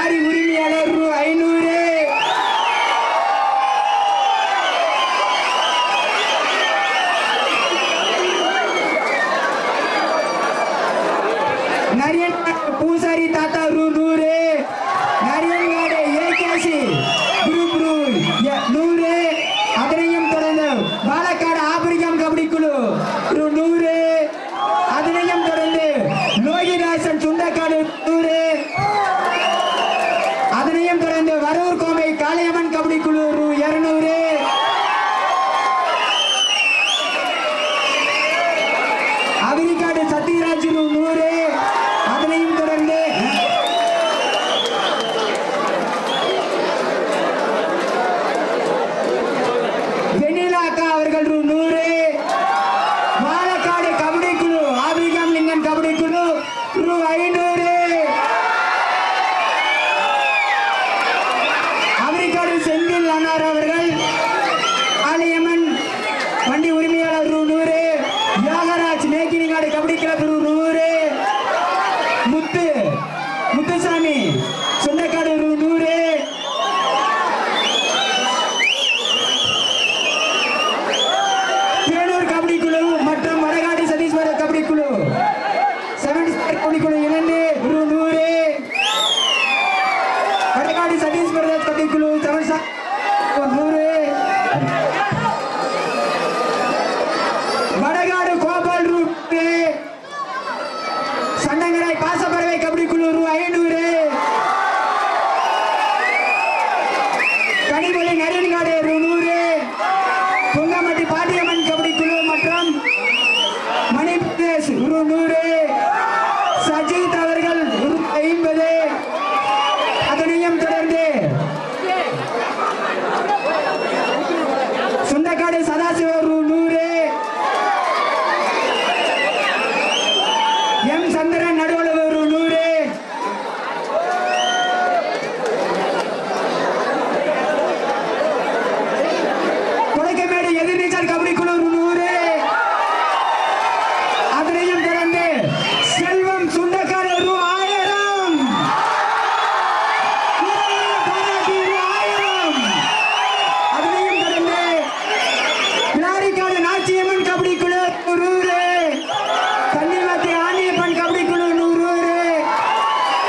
Lorry உரிமையாளர் ரூ 500. பூசாரி தாத்தா ரூ 100. நரியன்காடு ஏகேசி குரூப் ரூ 100. அதனையும் தொடர்ந்து பாலக்காடு ஆப்பிரிக்கம் கபடி குழு ரூ 100. அதனையும் தொடர்ந்து லோகிதாசன் சுண்டக்காடு 100. அதனையும் தொடர்ந்து வரூர் கோம்பை காளியம்மன் கபடி குழு ரூ 200. அவிரிக்காடு சத்யராஜ் ரூ 100. அதனையும் தொடர்ந்து வெண்ணிலாக்கா அவர்கள் ரூ 100. பாலக்காடு கபடி குழு ஆபிரிகம் லிங்கன் கபடி குழு ரூ 500. அமெரிக்காடு செந்தில் அன்னார் அவர்கள் காளியம்மன் வண்டி உரிமையாளர் ரூ 100. யோகராஜ் மேக்கினிங்காடு கபடி கிளப் ரூ 100. முத்துசாமி சுண்டக்காடு ரூ 100. தேனூர் கபடி குழு மற்றும் வடகாடி சதீஸ்வர கபடி குழு 7 கபடி குழு 2 ரூ 100. வடகாடி சதீஸ்வர கபடி குழு 7 100. வடகாடு கோபால் ரூ 100. சண்டங்கரை பாசப்பறவை கபடி குழு ரூ 500. கனிமொழி நரியன்காடு ரூ 100. பொங்கமட்டி பாட்டியம்மன் கபடி குழு மற்றும் மணிபேஷ் ரூ 100. சஜித் அவர்கள் ரூ 50. அதனையும் தொடர்ந்து சுண்டக்காடு சதாசிவ ரூ 100. எம் சந்திரன் நடுவளவு ரூ 100. கொடைக்கமேடு எதிர்நீச்சல் கபடி குழு ரூ 100. அதனையும் தொடர்ந்து செல்வம் சுண்டக்காடு ரூ 1000. அதனையும் தொடர்ந்து பிளாரிக்காடு நாச்சியம்மன் கபடி குழு ரூ 100. தண்ணிவாத்தி ஆண்டியப்பன் கபடி குழு 100.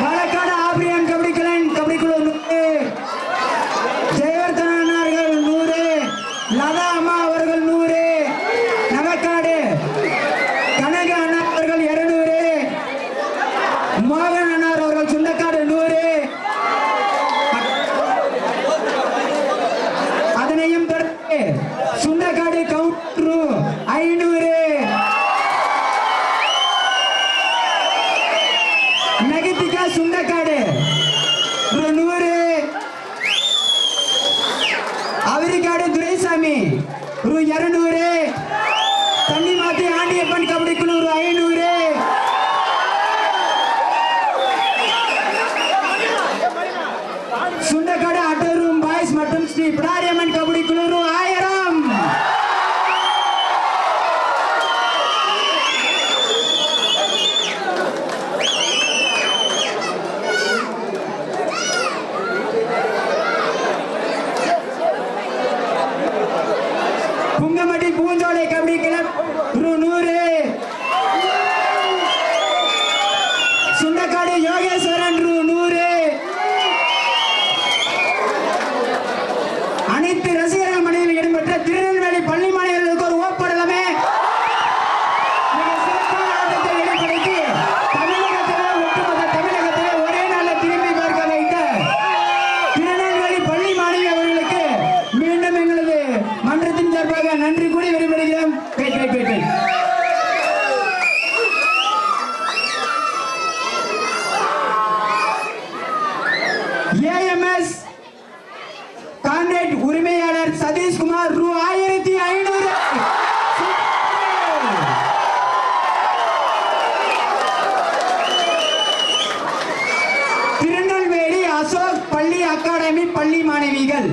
பாலக்காடு ஆபிரியன் கபடி குழு 100. ஜெயவர்தனார்கள் 100. லதா அம்மா அவர்கள் 100. நவக்காடு கனக அண்ணா அவர்கள் 200. மோகன் அண்ணார் அவர்கள் சுண்டக்காடு 100. அதனையும் தொடர்ந்து சுண்டக்காடு கவுண்ட் ரூ 500. நெகட்டிக்கா சுண்டக்காடு ரூ 100. அவிரிக்காடு துரைசாமி ரூ 200. தண்ணிமாத்தி ஆண்டியப்பன் கபடி குழு ரூ 500. சுண்டக்காடு அட்டரூம் பாய்ஸ் மற்றும் ஸ்ரீ பிடாரியம்மன் கபடி குழு ரூ 1000. புங்கமட்டி பூஞ்சோலை கபடி கிளப் ரூ 100. சுண்டக்காடு யோகேஸ்வரன் ரூ 100. அனைத்து ரசிகர்கள் மனையில் இடம்பெற்ற திருநெல்வேலி பள்ளி மாணவர்களுக்கு ஒரு ஓப்படலமே சிறப்பான ஆட்டத்தை வெளிப்படுத்தி தமிழகத்திலே ஒட்டுமொத்த தமிழகத்திலே ஒரே நாளில் திரும்பி பார்க்க வைத்த திருநெல்வேலி பள்ளி மாணவி அவர்களுக்கு மீண்டும் எங்களது மன்றத்தின் சார்பாக நன்றி கூறி வெளிப்படுகிறோம். ஏஎம்எஸ் கான்ட்ராக்ட் உரிமையாளர் சதீஷ்குமார் ரூ 1500. திருநெல்வேலி அசோக் பள்ளி அகாடமி பள்ளி மாணவிகள்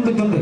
துண்டு